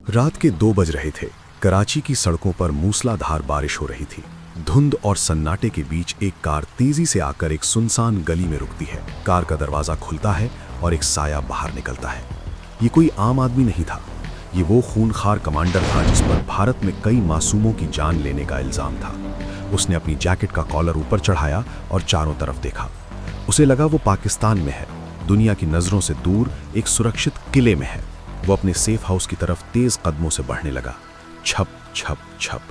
रात के 2 बज रहे थे। कराची की सड़कों पर मूसलाधार बारिश हो रही थी। धुंध और सन्नाटे के बीच एक कार तेजी से आकर एक सुनसान गली में रुकती है। कार का दरवाजा खुलता है और एक साया बाहर निकलता है। ये कोई आम आदमी नहीं था, ये वो खूनखार कमांडर था जिस पर भारत में कई मासूमों की जान लेने का इल्जाम था। उसने अपनी जैकेट का कॉलर ऊपर चढ़ाया और चारों तरफ देखा। उसे लगा वो पाकिस्तान में है, दुनिया की नजरों से दूर एक सुरक्षित किले में है। वो अपने सेफ हाउस की तरफ तेज कदमों से बढ़ने लगा। छप छप छप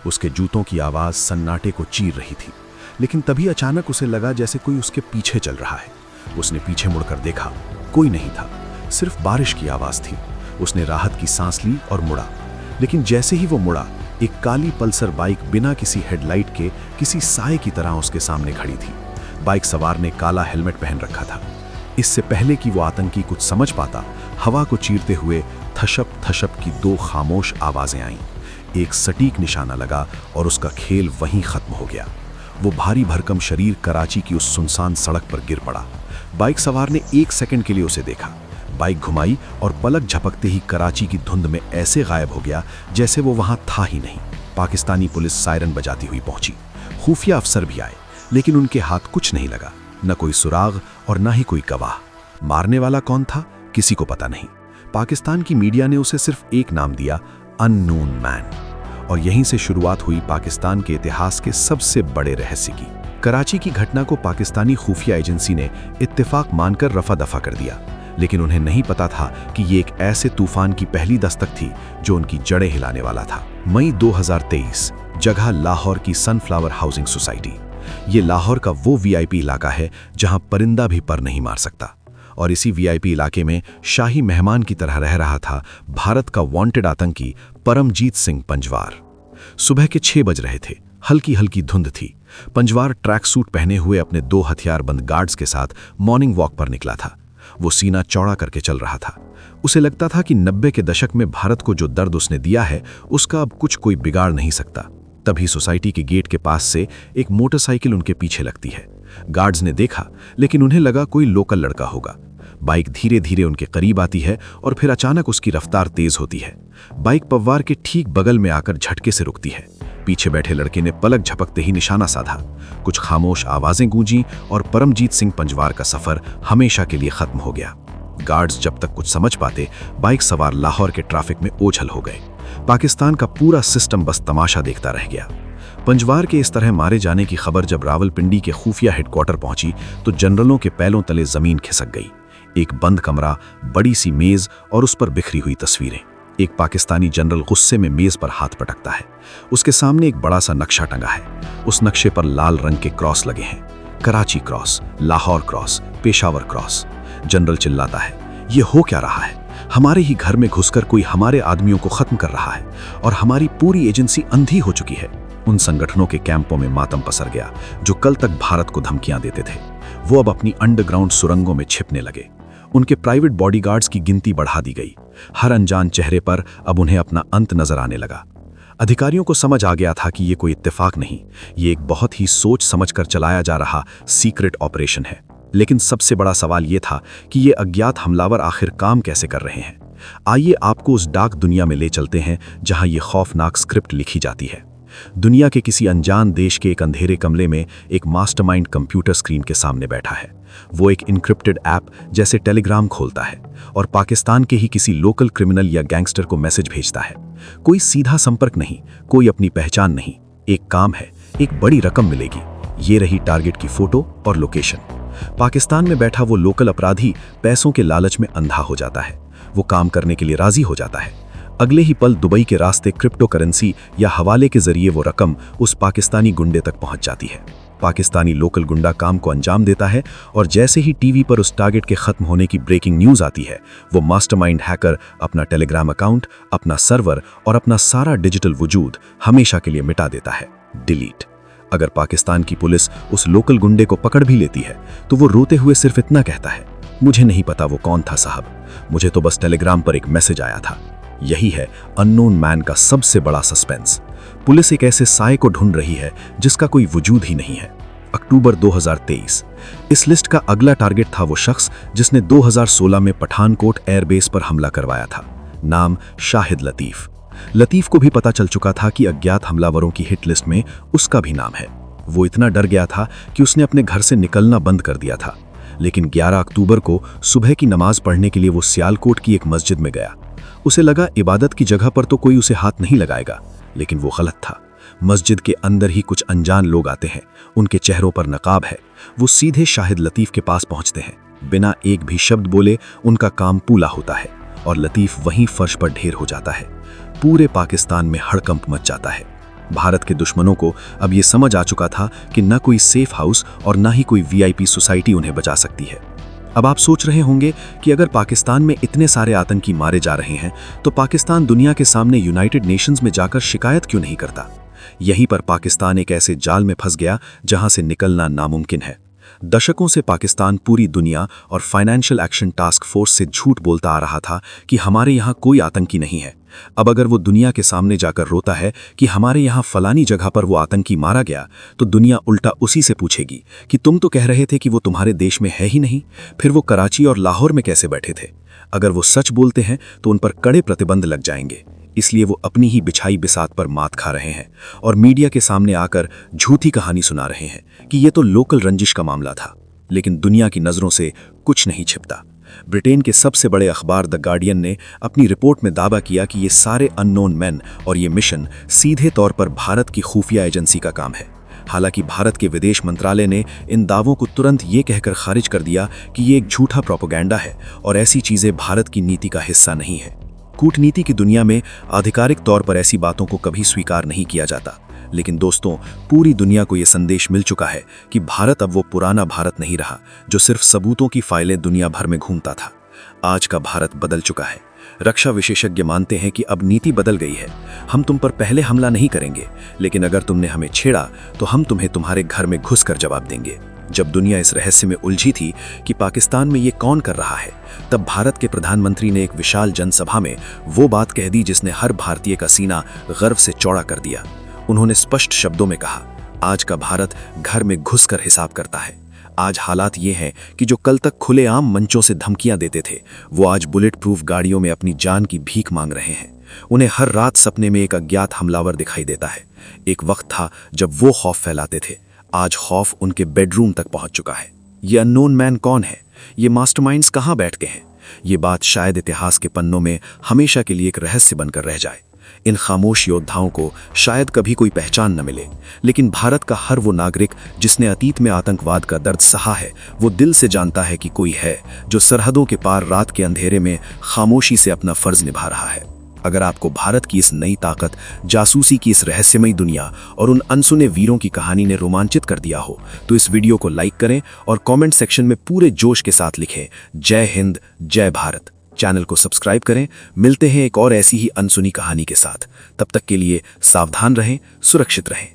उसके जूतों की आवाज सन्नाटे को चीर रही थी। लेकिन तभी अचानक उसे लगा जैसे कोई उसके पीछे चल रहा है। उसने पीछे मुड़कर देखा, कोई नहीं था, सिर्फ बारिश की आवाज थी। उसने राहत की सांस ली और मुड़ा। लेकिन जैसे ही वो मुड़ा, एक काली पल्सर बाइक बिना किसी हेडलाइट के किसी साए की तरह उसके सामने खड़ी थी। बाइक सवार ने काला हेलमेट पहन रखा था। इससे पहले कि वो आतंकी कुछ समझ पाता, हवा को चीरते हुए थशप थशप की 2 खामोश आवाजें आईं। एक सटीक निशाना लगा और उसका खेल वहीं खत्म हो गया। वो भारी भरकम शरीर कराची की उस सुनसान सड़क पर गिर पड़ा। बाइक सवार ने 1 सेकंड के लिए उसे देखा। बाइक घुमाई और पलक झपकते ही कराची की धुंध में ऐसे गायब हो गया जैसे वो वहां था ही नहीं। पाकिस्तानी पुलिस सायरन बजाती हुई पहुंची। खुफिया अफसर भी आए, लेकिन उनके हाथ कुछ नहीं लगा, न कोई सुराग और न ही कोई गवाह। मारने वाला कौन था, किसी को पता नहीं। पाकिस्तान की मीडिया ने उसे सिर्फ एक नाम दिया, अननोन मैन। और यहीं से शुरुआत हुई पाकिस्तान के इतिहास के सबसे बड़े रहस्य की। कराची की घटना को पाकिस्तानी खुफिया एजेंसी ने इत्तेफाक मानकर रफा दफा कर दिया, लेकिन उन्हें नहीं पता था कि ये एक ऐसे तूफान की पहली दस्तक थी जो उनकी जड़ें हिलाने वाला था। मई 2023, जगह लाहौर की सनफ्लावर हाउसिंग सोसाइटी। ये लाहौर का वो वीआईपी इलाका है जहां परिंदा भी पर नहीं मार सकता। और इसी वीआईपी इलाके में शाही मेहमान की तरह रह रहा था भारत का वांटेड आतंकी परमजीत सिंह पंजवार। सुबह के 6 बज रहे थे। हल्की हल्की धुंध थी। पंजवार ट्रैक सूट पहने हुए अपने 2 हथियारबंद गार्ड्स के साथ मॉर्निंग वॉक पर निकला था। वो सीना चौड़ा करके चल रहा था। उसे लगता था कि 90 के दशक में भारत को जो दर्द उसने दिया है, उसका अब कुछ कोई बिगाड़ नहीं सकता। तभी सोसाइटी के गेट के पास से एक मोटरसाइकिल उनके पीछे लगती है। गार्ड्स ने देखा, लेकिन उन्हें लगा कोई लोकल लड़का होगा। बाइक धीरे धीरे उनके करीब आती है और फिर अचानक उसकी रफ्तार तेज होती है। बाइक पव्वार के ठीक बगल में आकर झटके से रुकती है। पीछे बैठे लड़के ने पलक झपकते ही निशाना साधा। कुछ खामोश आवाजें गूंजी और परमजीत सिंह पंजवार का सफर हमेशा के लिए खत्म हो गया। गार्ड्स जब तक कुछ समझ पाते, बाइक सवार लाहौर के ट्रैफिक में ओझल हो गए। पाकिस्तान का पूरा सिस्टम बस तमाशा देखता रह गया। पंजवार के इस तरह मारे जाने की खबर जब रावलपिंडी के खुफिया हेडक्वार्टर पहुंची तो जनरलों के पैरों तले जमीन खिसक गई। एक बंद कमरा, बड़ी सी मेज और उस पर बिखरी हुई तस्वीरें। एक पाकिस्तानी जनरल गुस्से में मेज पर हाथ पटकता है। उसके सामने एक बड़ा सा नक्शा टंगा है। उस नक्शे पर लाल रंग के क्रॉस लगे हैं। Karachi cross, Lahore cross, Peshawar cross. General चिल्लाता है, ये हो क्या रहा है? हमारे ही घर में घुसकर कोई हमारे आदमियों को खत्म कर रहा है और हमारी पूरी एजेंसी अंधी हो चुकी है। उन संगठनों के कैंपों में मातम पसर गया जो कल तक भारत को धमकियां देते थे। वो अब अपनी अंडरग्राउंड सुरंगों में छिपने लगे। उनके प्राइवेट बॉडीगार्ड्स की गिनती बढ़ा दी गई। हर अनजान चेहरे पर अब उन्हें अपना अंत नजर आने लगा। अधिकारियों को समझ आ गया था कि ये कोई इत्तेफाक नहीं, ये एक बहुत ही सोच समझकर चलाया जा रहा सीक्रेट ऑपरेशन है। लेकिन सबसे बड़ा सवाल ये था कि ये अज्ञात हमलावर आखिर काम कैसे कर रहे हैं। आइए आपको उस डार्क दुनिया में ले चलते हैं जहां ये खौफनाक स्क्रिप्ट लिखी जाती है। दुनिया के किसी अनजान देश के एक अंधेरे कमरे में एक मास्टरमाइंड कंप्यूटर स्क्रीन के सामने बैठा है। वो एक इनक्रिप्टेड ऐप जैसे टेलीग्राम खोलता है और पाकिस्तान के ही किसी लोकल क्रिमिनल या गैंगस्टर को मैसेज भेजता है। कोई सीधा संपर्क नहीं, कोई अपनी पहचान नहीं। एक काम है, एक बड़ी रकम मिलेगी। ये रही टारगेट की फोटो और लोकेशन। पाकिस्तान में बैठा वो लोकल अपराधी पैसों के लालच में अंधा हो जाता है। वो काम करने के लिए राजी हो जाता है। अगले ही पल दुबई के रास्ते क्रिप्टो करेंसी या हवाले के जरिए वो रकम उस पाकिस्तानी गुंडे तक पहुंच जाती है। पाकिस्तानी लोकल गुंडा काम को अंजाम देता है और जैसे ही टीवी पर उस टारगेट के खत्म होने की ब्रेकिंग न्यूज आती है, वो मास्टरमाइंड हैकर अपना टेलीग्राम अकाउंट, अपना सर्वर और अपना सारा डिजिटल वजूद हमेशा के लिए मिटा देता है। डिलीट। अगर पाकिस्तान की पुलिस उस लोकल गुंडे को पकड़ भी लेती है तो वो रोते हुए सिर्फ इतना कहता है, मुझे नहीं पता वो कौन था साहब, मुझे तो बस टेलीग्राम पर एक मैसेज आया था। यही है अननोन मैन का सबसे बड़ा सस्पेंस। पुलिस एक ऐसे साए को ढूंढ रही है जिसका कोई वजूद ही नहीं है। अक्टूबर 2023। इस लिस्ट का अगला टारगेट था वो शख्स जिसने 2016 में पठानकोट एयरबेस पर हमला करवाया था। नाम शाहिद लतीफ। लतीफ को भी पता चल चुका था कि अज्ञात हमलावरों की हिट लिस्ट में उसका भी नाम है। वो इतना डर गया था कि उसने अपने घर से निकलना बंद कर दिया था। लेकिन 11 अक्टूबर को सुबह की नमाज पढ़ने के लिए वो सियालकोट की एक मस्जिद में गया। उसे लगा इबादत की जगह पर तो कोई उसे हाथ नहीं लगाएगा, लेकिन वो गलत था। मस्जिद के अंदर ही कुछ अनजान लोग आते हैं, उनके चेहरों पर नकाब है। वो सीधे शाहिद लतीफ के पास पहुंचते हैं। बिना एक भी शब्द बोले उनका काम पूरा होता है और लतीफ वहीं फर्श पर ढेर हो जाता है। पूरे पाकिस्तान में हड़कंप मच जाता है। भारत के दुश्मनों को अब ये समझ आ चुका था कि न कोई सेफ हाउस और न ही कोई वीआईपी सोसाइटी उन्हें बचा सकती है। अब आप सोच रहे होंगे कि अगर पाकिस्तान में इतने सारे आतंकी मारे जा रहे हैं तो पाकिस्तान दुनिया के सामने यूनाइटेड नेशंस में जाकर शिकायत क्यों नहीं करता। यहीं पर पाकिस्तान एक ऐसे जाल में फंस गया जहां से निकलना नामुमकिन है। दशकों से पाकिस्तान पूरी दुनिया और फाइनेंशियल एक्शन टास्क फोर्स से झूठ बोलता आ रहा था कि हमारे यहाँ कोई आतंकी नहीं है। अब अगर वो दुनिया के सामने जाकर रोता है कि हमारे यहाँ फलानी जगह पर वो आतंकी मारा गया, तो दुनिया उल्टा उसी से पूछेगी कि तुम तो कह रहे थे कि वो तुम्हारे देश में है ही नहीं, फिर वो कराची और लाहौर में कैसे बैठे थे। अगर वो सच बोलते हैं तो उन पर कड़े प्रतिबंध लग जाएंगे। इसलिए वो अपनी ही बिछाई बिसात पर मात खा रहे हैं और मीडिया के सामने आकर झूठी कहानी सुना रहे हैं कि ये तो लोकल रंजिश का मामला था। लेकिन दुनिया की नज़रों से कुछ नहीं छिपता। ब्रिटेन के सबसे बड़े अखबार द गार्डियन ने अपनी रिपोर्ट में दावा किया कि ये सारे अननोन मैन और ये मिशन सीधे तौर पर भारत की खुफिया एजेंसी का काम है। हालांकि भारत के विदेश मंत्रालय ने इन दावों को तुरंत ये कहकर खारिज कर दिया कि ये एक झूठा प्रोपेगेंडा है और ऐसी चीज़ें भारत की नीति का हिस्सा नहीं है। कूटनीति की दुनिया में आधिकारिक तौर पर ऐसी बातों को कभी स्वीकार नहीं किया जाता। लेकिन दोस्तों, पूरी दुनिया को यह संदेश मिल चुका है कि भारत अब वो पुराना भारत नहीं रहा जो सिर्फ सबूतों की फाइलें दुनिया भर में घूमता था। आज का भारत बदल चुका है। रक्षा विशेषज्ञ मानते हैं कि अब नीति बदल गई है। हम तुम पर पहले हमला नहीं करेंगे, लेकिन अगर तुमने हमें छेड़ा तो हम तुम्हें तुम्हारे घर में घुसकर जवाब देंगे। जब दुनिया इस रहस्य में उलझी थी कि पाकिस्तान में ये कौन कर रहा है, तब भारत के प्रधानमंत्री ने एक विशाल जनसभा में वो बात कह दी जिसने हर भारतीय का सीना गर्व से चौड़ा कर दिया। उन्होंने स्पष्ट शब्दों में कहा, आज का भारत घर में घुसकर हिसाब करता है। आज हालात ये हैं कि जो कल तक खुलेआम मंचों से धमकियां देते थे, वो आज बुलेट प्रूफ गाड़ियों में अपनी जान की भीख मांग रहे हैं। उन्हें हर रात सपने में एक अज्ञात हमलावर दिखाई देता है। एक वक्त था जब वो खौफ फैलाते थे, आज खौफ उनके बेडरूम तक पहुंच चुका है। ये अननोन मैन कौन है? ये मास्टरमाइंड्स कहां बैठ गए हैं? ये बात शायद इतिहास के पन्नों में हमेशा के लिए एक रहस्य बनकर रह जाए। इन खामोश योद्धाओं को शायद कभी कोई पहचान न मिले, लेकिन भारत का हर वो नागरिक जिसने अतीत में आतंकवाद का दर्द सहा है, वो दिल से जानता है कि कोई है जो सरहदों के पार रात के अंधेरे में खामोशी से अपना फर्ज निभा रहा है। अगर आपको भारत की इस नई ताकत, जासूसी की इस रहस्यमयी दुनिया और उन अनसुने वीरों की कहानी ने रोमांचित कर दिया हो, तो इस वीडियो को लाइक करें और कमेंट सेक्शन में पूरे जोश के साथ लिखें, जय हिंद, जय भारत। चैनल को सब्सक्राइब करें। मिलते हैं एक और ऐसी ही अनसुनी कहानी के साथ। तब तक के लिए सावधान रहें, सुरक्षित रहें।